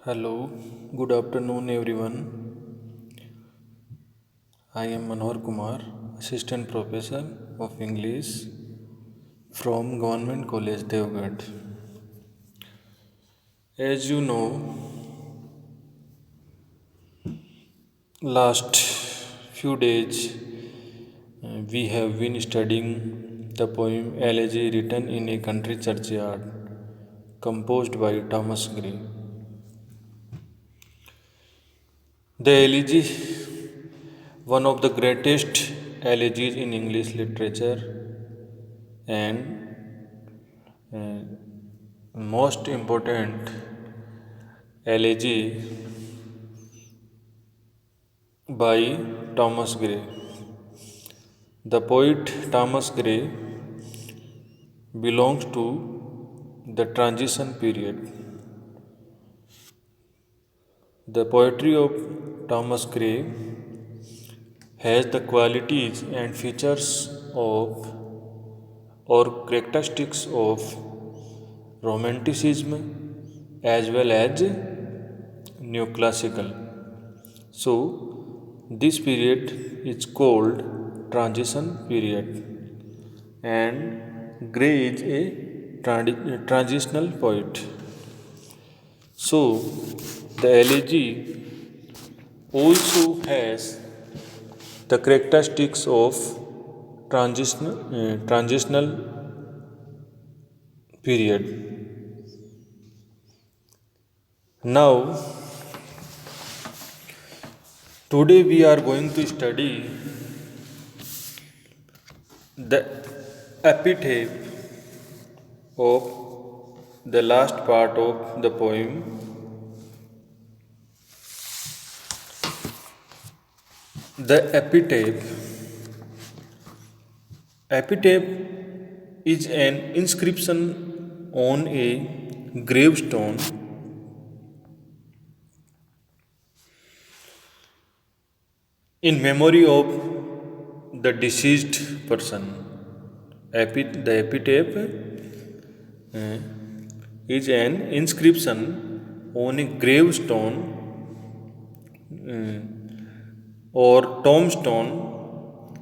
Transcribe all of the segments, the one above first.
Hello, good afternoon everyone. I am Manohar Kumar, Assistant Professor of English from Government College Devgarh. As you know, last few days we have been studying the poem Elegy written in a country churchyard composed by Thomas Gray. The elegy, one of the greatest elegies in English literature and most important elegy by Thomas Gray. The poet Thomas Gray belongs to the transition period. The poetry of Thomas Gray has the qualities and features of or characteristics of romanticism as well as neoclassical. So, this period is called transition period, and Gray is a transitional poet. So, the elegy also has the characteristics of transitional period. Now, today we are going to study the epitaph of the last part of the poem. The epitaph is an inscription on a gravestone in memory of the deceased person. The epitaph uh, is an inscription on a gravestone or tombstone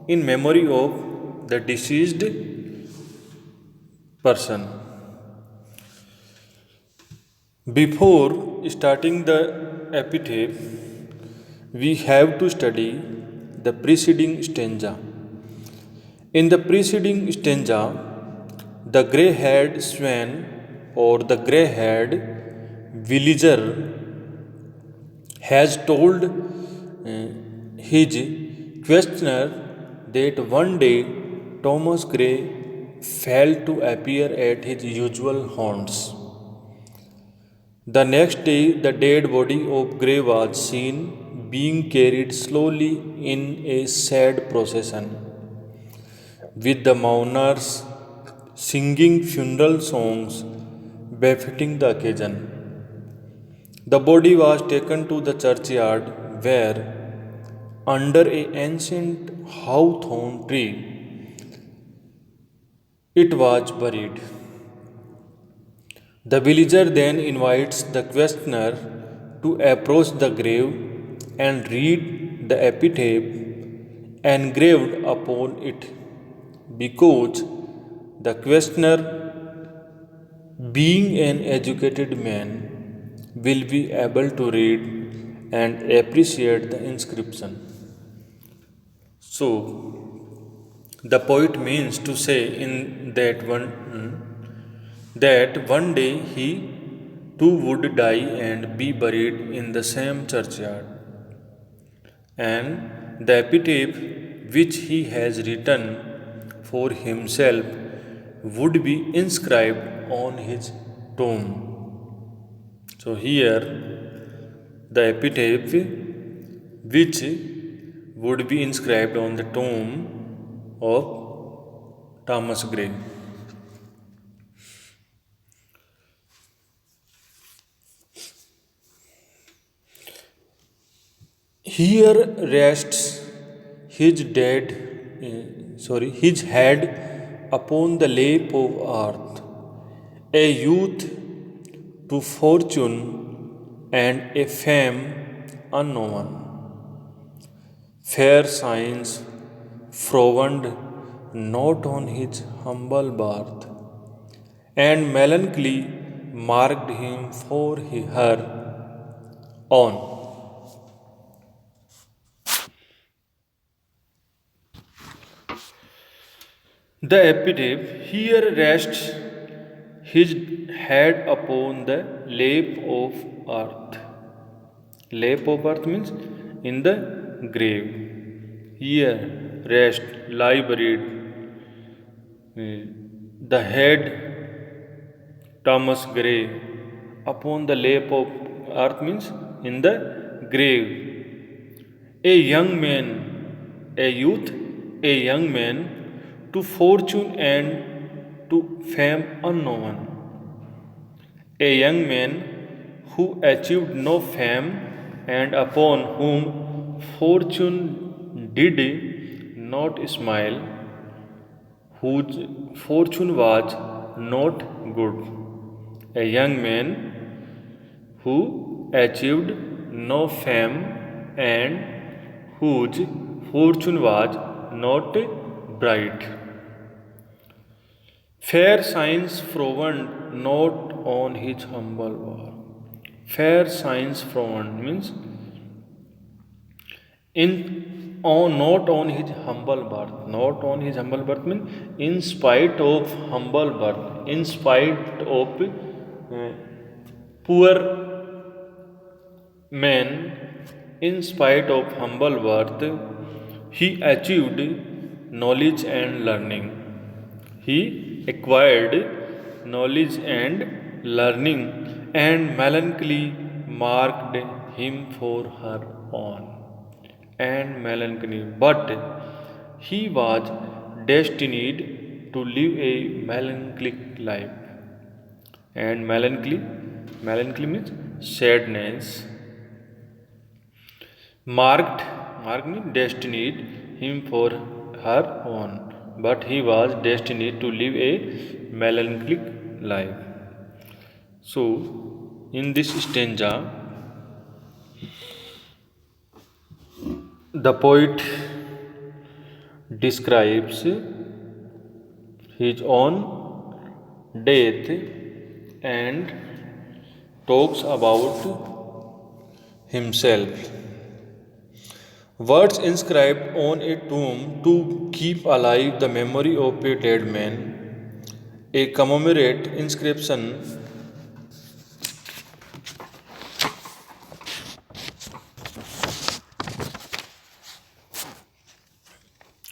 in memory of the deceased person. Before starting the epitaph, we have to study the preceding stanza. In the preceding stanza, the grey haired swan or the grey haired villager has told his questioner that one day Thomas Gray failed to appear at his usual haunts. The next day, the dead body of Gray was seen being carried slowly in a sad procession, with the mourners singing funeral songs befitting the occasion. The body was taken to the churchyard where, under an ancient hawthorn tree, it was buried. The villager then invites the questioner to approach the grave and read the epitaph engraved upon it, because the questioner, being an educated man, will be able to read and appreciate the inscription. So, the poet means to say in that one day he too would die and be buried in the same churchyard, and the epitaph which he has written for himself would be inscribed on his tomb. So, here the epitaph which would be inscribed on the tomb of Thomas Gray. Here rests his head upon the lap of earth, a youth to fortune and a fame unknown. Fair signs frowned not on his humble birth, and melancholy marked him for her own. The epitaph here rests his head upon the lap of earth. Lap of earth means in the grave. Here rest, lie buried. The head Thomas Gray upon the lap of earth means in the grave. A young man, a youth, a young man to fortune and to fame unknown. A young man who achieved no fame and upon whom fortune did not smile, whose fortune was not good. A young man who achieved no fame and whose fortune was not bright. Fair signs frowned not on his humble birth. Fair signs frowned means not on his humble birth. Not on his humble birth means in spite of humble birth, in spite of poor man, in spite of humble birth, he achieved knowledge and learning. He acquired knowledge and learning, and melancholy marked him for her own. And melancholy, but he was destined to live a melancholic life. And melancholy means sadness. Marked means destined him for her own, but he was destined to live a melancholic life. So, in this stanza, the poet describes his own death and talks about himself. Words inscribed on a tomb to keep alive the memory of a dead man. A commemorate inscription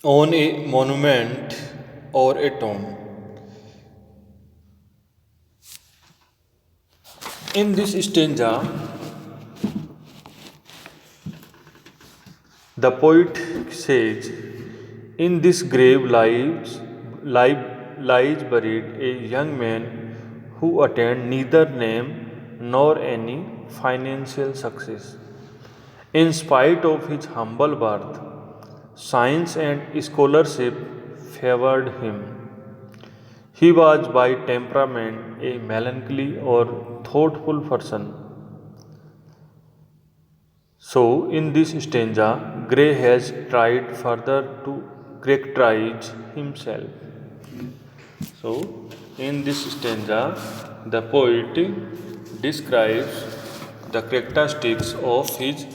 on a monument or a tomb. In this stanza, the poet says, in this grave lies buried a young man who attained neither name nor any financial success. In spite of his humble birth, science and scholarship favored him. He was by temperament a melancholy or thoughtful person. So, in this stanza, Gray has tried further to characterize himself. So, in this stanza, the poet describes the characteristics of his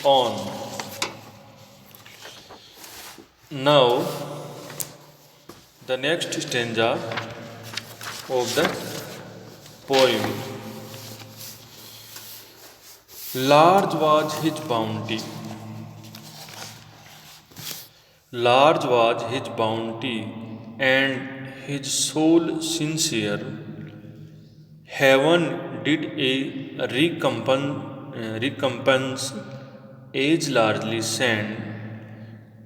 own. Now, the next stanza of the poem. Large was his bounty. Large was his bounty, and his soul sincere. Heaven did a recompense age largely sent.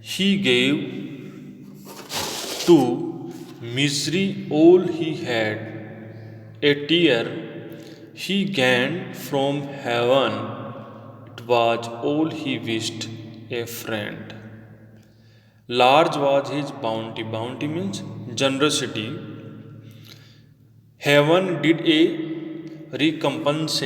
He gave to misery all he had. A tear he gained from heaven. It was all he wished, a friend. Large was his bounty. Bounty means generosity. Heaven did a recompense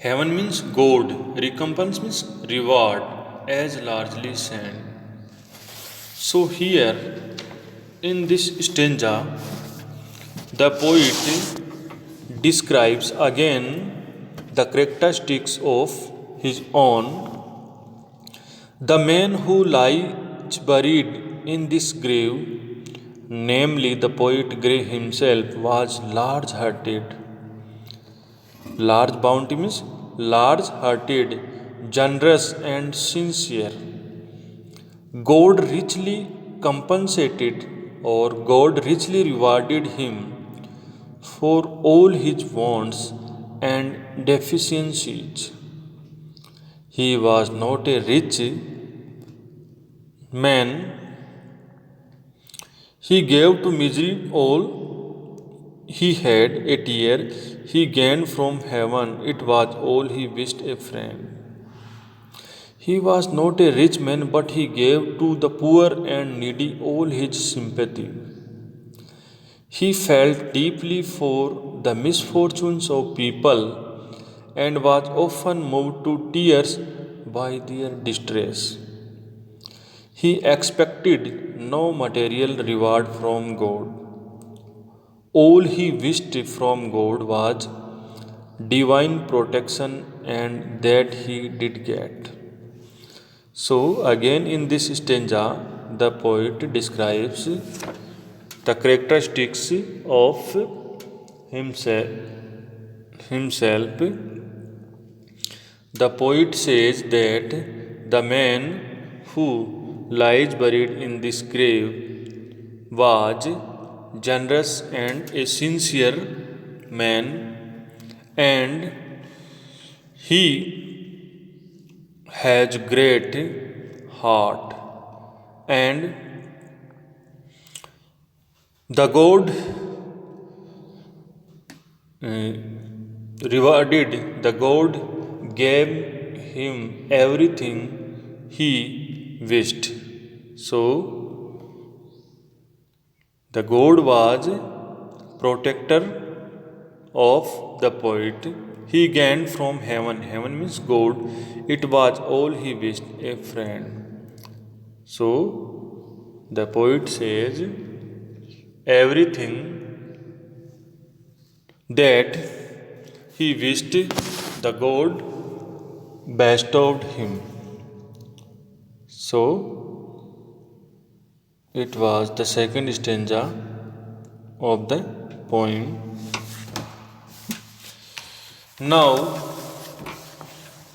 Heaven means gold, recompense means reward, as largely sand. So here in this stanza, the poet describes again the characteristics of his own. The man who lies buried in this grave, namely the poet Gray himself, was large hearted. Large bounty means large hearted, generous, and sincere. God richly compensated or God richly rewarded him for all his wants and deficiencies. He was not a rich man. He gave to misery all he had. A tear he gained from heaven. It was all he wished a friend. He was not a rich man, but he gave to the poor and needy all his sympathy. He felt deeply for the misfortunes of people and was often moved to tears by their distress. He expected no material reward from God. All he wished from God was divine protection, and that he did get. So, again in this stanza, the poet describes the characteristics of himself. himself. The poet says that the man who lies buried in this grave was generous and a sincere man, and he has great heart, and the God rewarded. The God gave him everything he wished. So the God was protector of the poet. He gained from heaven. Heaven means God. It was all he wished, a friend. So the poet says everything that he wished, the God bestowed him. So it was the second stanza of the poem. Now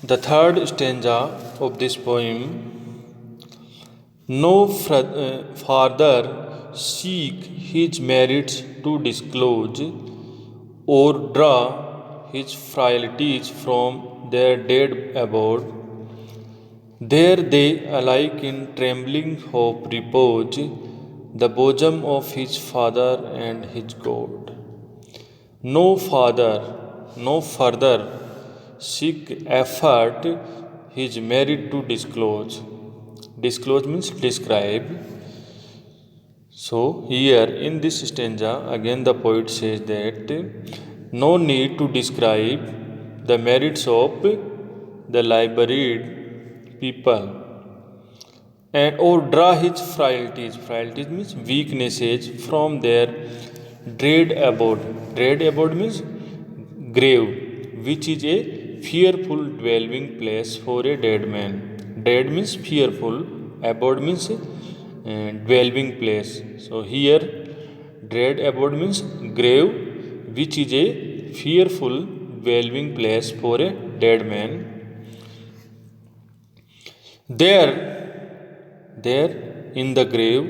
the third stanza of this poem. No farther seek his merits to disclose, or draw his frailties from their dead abode. There they alike in trembling hope repose, the bosom of his Father and his God. No father, no further seek effort his merit to disclose. Disclose means describe. So here in this stanza again the poet says that no need to describe the merits of the liberated people, and or draw his frailties. Frailties means weaknesses from their dread abode. Dread abode means grave, which is a fearful dwelling place for a dead man. Dread means fearful, abode means dwelling place. So here dread abode means grave, which is a fearful dwelling place for a dead man. There in the grave,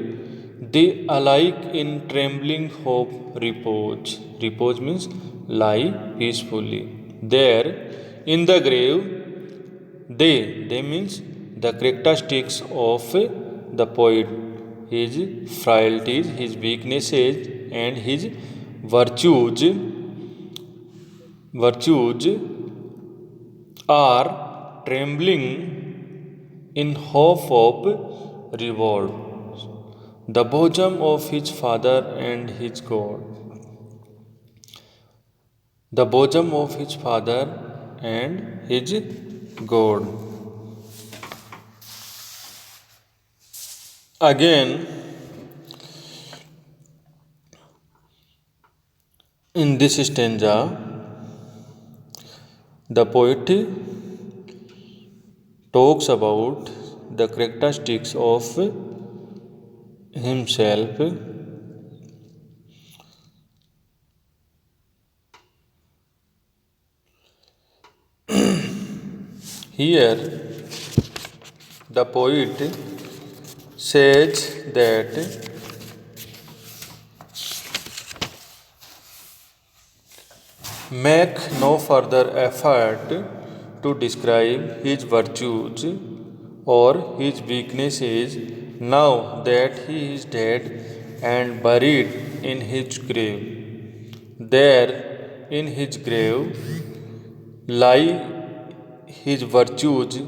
they alike in trembling hope repose. Repose means lie peacefully. There in the grave, they means the characteristics of the poet, his frailties, his weaknesses, and his virtues are trembling in hope of reward, the bosom of his Father and his God. The bosom of his Father and his God. Again, in this stanza, the poet talks about the characteristics of himself. Here, the poet says that make no further effort to describe his virtues or his weaknesses now that he is dead and buried in his grave. There, in his grave, lie his virtues,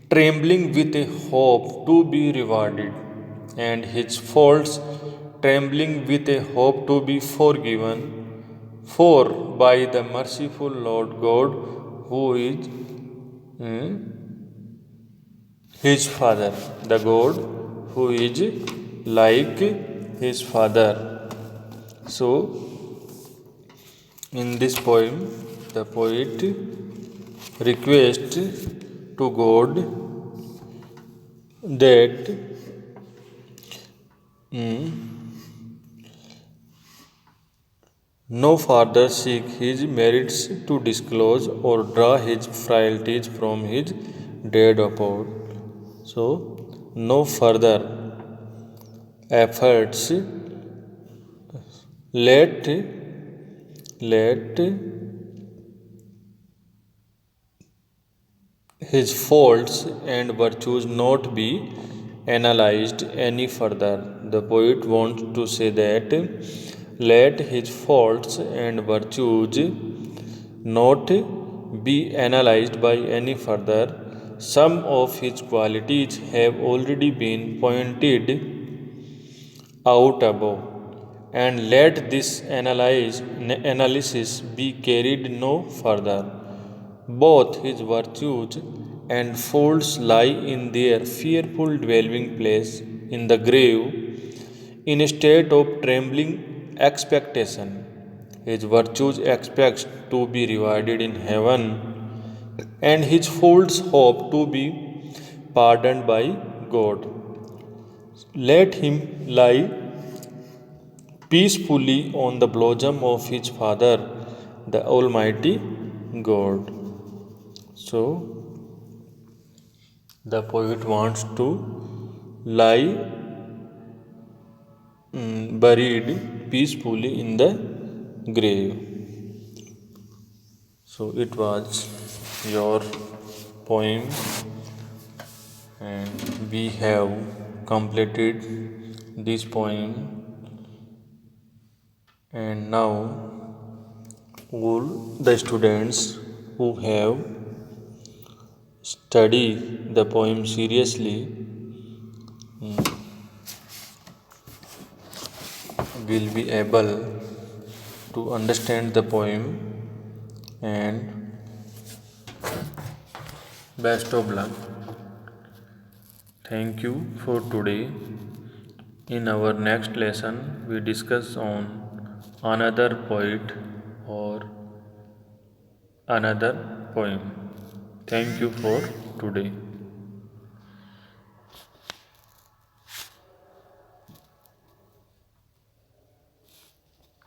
trembling with a hope to be rewarded, and his faults, trembling with a hope to be forgiven. For by the merciful Lord God, who is his Father, the God who is like his Father. So, in this poem, the poet requests to God that no further seek his merits to disclose or draw his frailties from his dead abode. So, no further efforts. Let his faults and virtues not be analyzed any further. The poet wants to say that let his faults and virtues not be analyzed by any further. Some of his qualities have already been pointed out above, and let this analysis be carried no further. Both his virtues and faults lie in their fearful dwelling place in the grave, in a state of trembling expectation. His virtues expect to be rewarded in heaven, and his faults hope to be pardoned by God. Let him lie peacefully on the bosom of his Father, the Almighty God. So, the poet wants to lie buried peacefully in the grave. So, it was your poem, and we have completed this poem, and now all the students who have studied the poem seriously will be able to understand the poem, and best of luck. Thank you for today. In our next lesson, we discuss on another poet or another poem. Thank you for today.